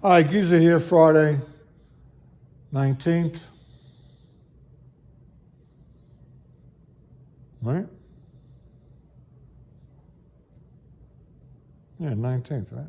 All right, Giza here, Friday, 19th. Right? Yeah, 19th, right?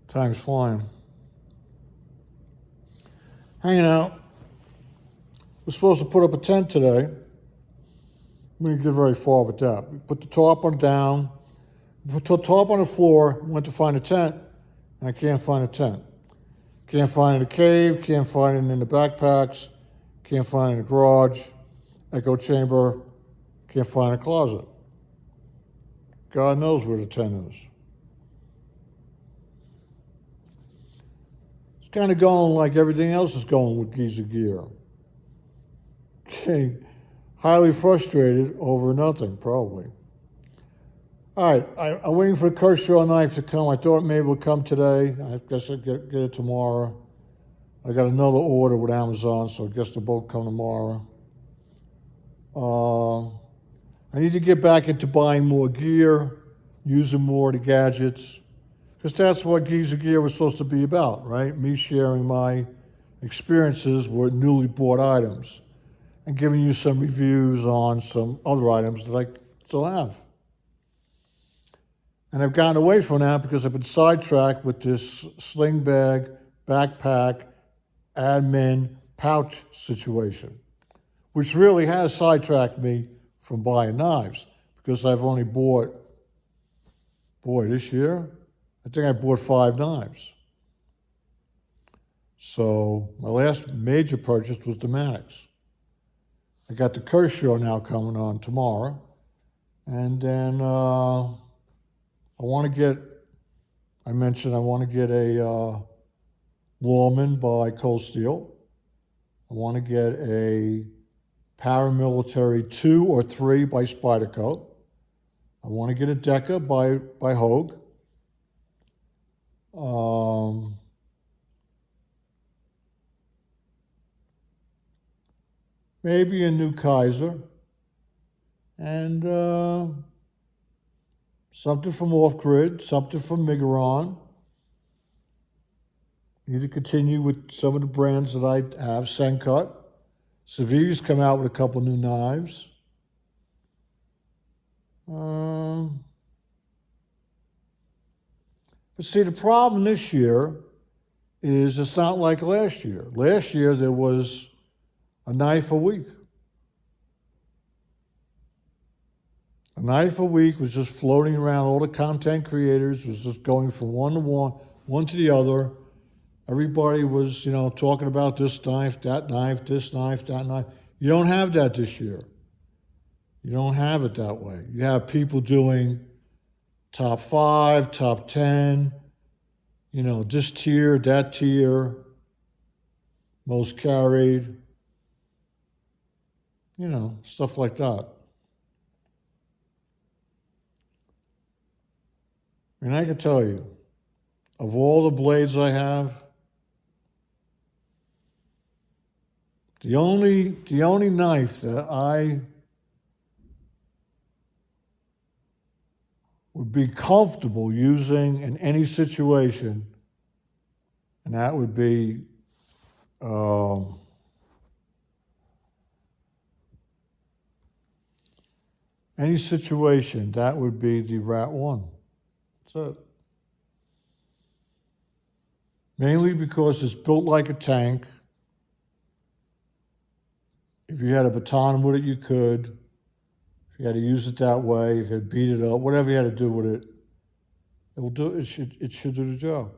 Time's flying. Hanging out. We're supposed to put up a tent today. We didn't get very far with that. We put the tarp on down, put the tarp on the floor, went to find a tent, and I can't find a tent. Can't find it in the cave, can't find it in the backpacks, can't find it in the garage, echo chamber, can't find a closet. God knows where the tent is. It's kind of going like everything else is going with Giza Gear. Getting highly frustrated over nothing, probably. All right, I'm waiting for the Kershaw knife to come. I thought maybe it would come today. I guess I'll get it tomorrow. I got another order with Amazon, so I guess they'll both come tomorrow. I need to get back into buying more gear, using more of the gadgets, because that's what Giza Gear was supposed to be about, right? Me sharing my experiences with newly bought items and giving you some reviews on some other items that I still have. And I've gotten away from that because I've been sidetracked with this sling bag, backpack, admin, pouch situation, which really has sidetracked me from buying knives because I've only bought, this year, I think I bought 5 knives. So my last major purchase was the Mannix. I got the Kershaw now coming on tomorrow. And then I want to get a Lawman by Cold Steel. I want to get a Paramilitary 2 or 3 by Spyderco. I want to get a Deca by Hogue. Maybe a new Kaiser. And something from Off Grid, something from Migaron. Need to continue with some of the brands that I have. Sencut. Severe's come out with a couple new knives. But see, the problem this year is it's not like last year. Last year there was a knife a week. A knife a week was just floating around. All the content creators was just going from one to the other. Everybody was, talking about this knife, that knife, this knife, that knife. You don't have that this year. You don't have it that way. You have people doing top 5, top 10, this tier, that tier, most carried, stuff like that. And I can tell you, of all the blades I have, the only knife that I would be comfortable using in any situation, and that would be any situation, that would be the Rat 1. That's it. Mainly because it's built like a tank. If you had a baton with it, you could. If you had to use it that way, if you had to beat it up, whatever you had to do with it, it should do the job.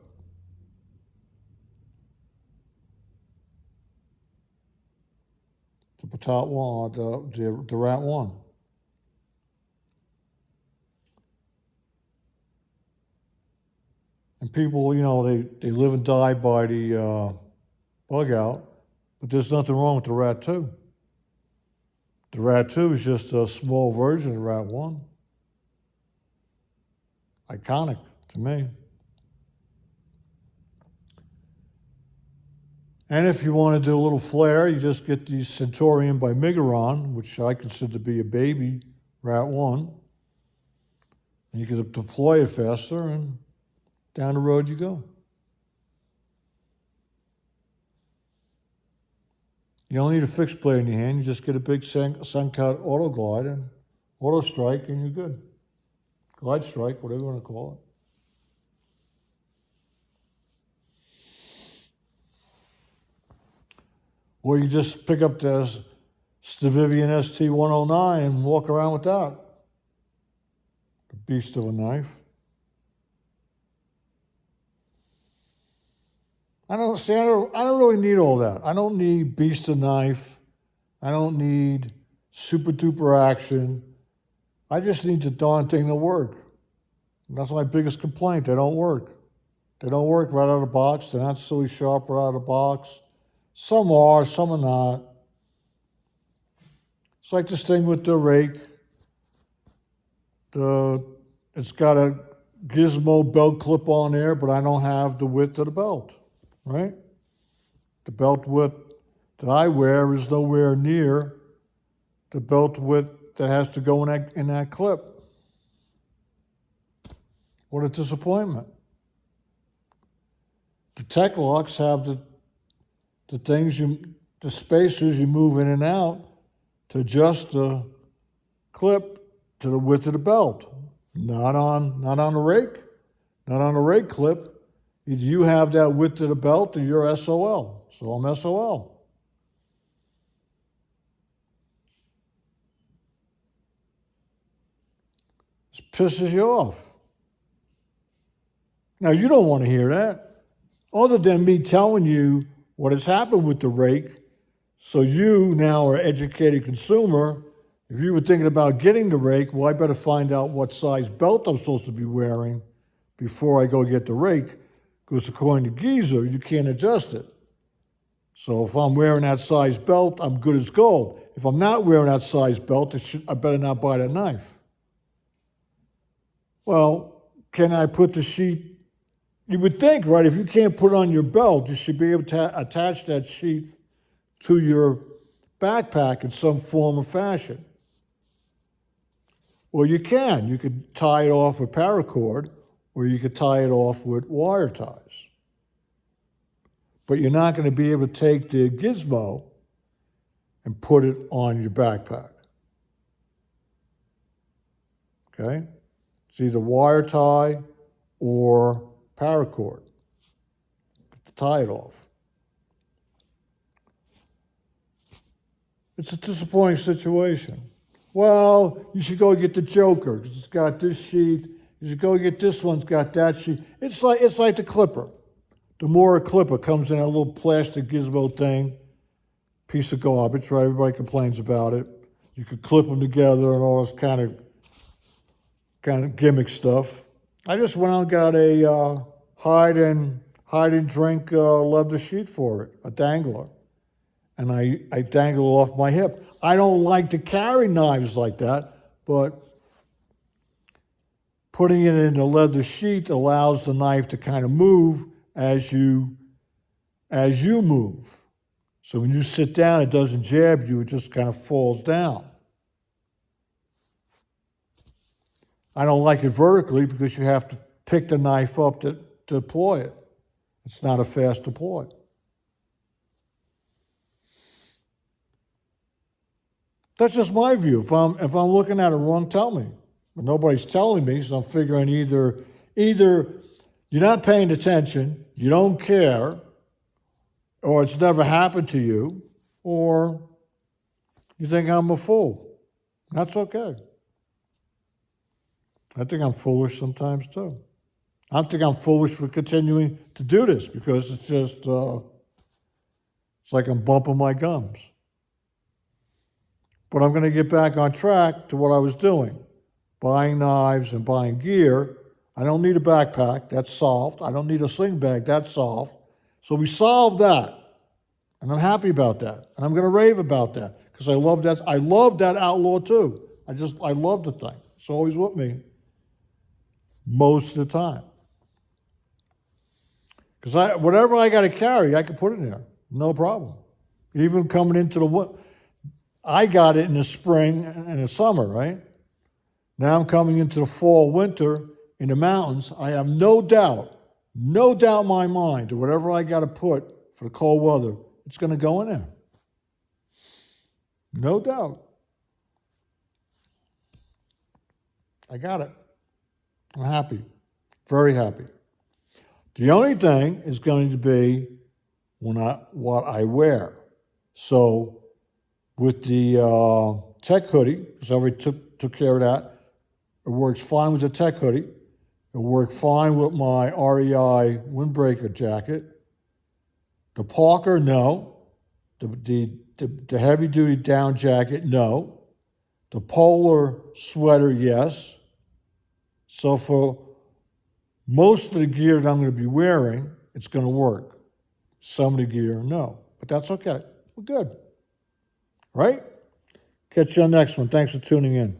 The baton 1, the Rat 1. And people, they live and die by the bug out, but there's nothing wrong with the Rat 2. The Rat 2 is just a small version of the Rat 1. Iconic to me. And if you want to do a little flair, you just get the Centurion by Migaron, which I consider to be a baby Rat 1. And you can deploy it faster, and down the road you go. You don't need a fixed blade in your hand. You just get a big Suncut Auto Glide and Auto Strike, and you're good. Glide Strike, whatever you want to call it. Or you just pick up the Stavivian ST-109 and walk around with that. The beast of a knife. I don't really need all that. I don't need beast of knife. I don't need super duper action. I just need the darn thing to work. And that's my biggest complaint. They don't work. They don't work right out of the box. They're not silly sharp right out of the box. Some are, some are not. It's like this thing with the rake. It's got a gizmo belt clip on there, but I don't have the width of the belt, right? The belt width that I wear is nowhere near the belt width that has to go in that clip. What a disappointment. The tech locks have the spacers you move in and out to adjust the clip to the width of the belt. Not on the rake, not on the rake clip. Either you have that width of the belt or you're SOL. So I'm SOL. This pisses you off. Now, you don't want to hear that, other than me telling you what has happened with the rake. So you now are an educated consumer. If you were thinking about getting the rake, well, I better find out what size belt I'm supposed to be wearing before I go get the rake, because according to Geezer, you can't adjust it. So if I'm wearing that size belt, I'm good as gold. If I'm not wearing that size belt, I better not buy that knife. Well, can I put the sheath? You would think, right, if you can't put it on your belt, you should be able to attach that sheath to your backpack in some form or fashion. Well, you can. You could tie it off with paracord, or you could tie it off with wire ties. But you're not going to be able to take the gizmo and put it on your backpack. Okay? It's either wire tie or paracord to tie it off. It's a disappointing situation. Well, you should go get the Joker because it's got this sheath. You should go get this one's got that sheath. It's like the clipper. The Mora clipper comes in a little plastic gizmo thing, piece of garbage, right? Everybody complains about it. You could clip them together and all this kind of gimmick stuff. I just went out and got a hide and drink leather sheet for it, a dangler. And I dangle it off my hip. I don't like to carry knives like that, but putting it in a leather sheet allows the knife to kind of move as you move. So when you sit down, it doesn't jab you, it just kind of falls down. I don't like it vertically because you have to pick the knife up to deploy it. It's not a fast deploy. That's just my view. If I'm looking at it wrong, tell me. But nobody's telling me, so I'm figuring either you're not paying attention, you don't care, or it's never happened to you, or you think I'm a fool. That's okay. I think I'm foolish sometimes too. I think I'm foolish for continuing to do this because it's just, it's like I'm bumping my gums. But I'm going to get back on track to what I was doing. Buying knives and buying gear. I don't need a backpack. That's solved. I don't need a sling bag. That's solved. So we solved that. And I'm happy about that. And I'm going to rave about that because I love that. I love that Outlaw too. I love the thing. It's always with me most of the time. Because whatever I got to carry, I can put it in there. No problem. Even coming into the winter. I got it in the spring and the summer, right? Now I'm coming into the fall, winter in the mountains. I have no doubt in my mind that whatever I got to put for the cold weather, it's going to go in there. No doubt. I got it. I'm happy. Very happy. The only thing is going to be what I wear. So with the tech hoodie, because I already took care of that, it works fine with the tech hoodie. It worked fine with my REI windbreaker jacket. The Parker, no. The heavy duty down jacket, no. The polar sweater, yes. So for most of the gear that I'm going to be wearing, it's going to work. Some of the gear, no. But that's okay. We're good. Right? Catch you on the next one. Thanks for tuning in.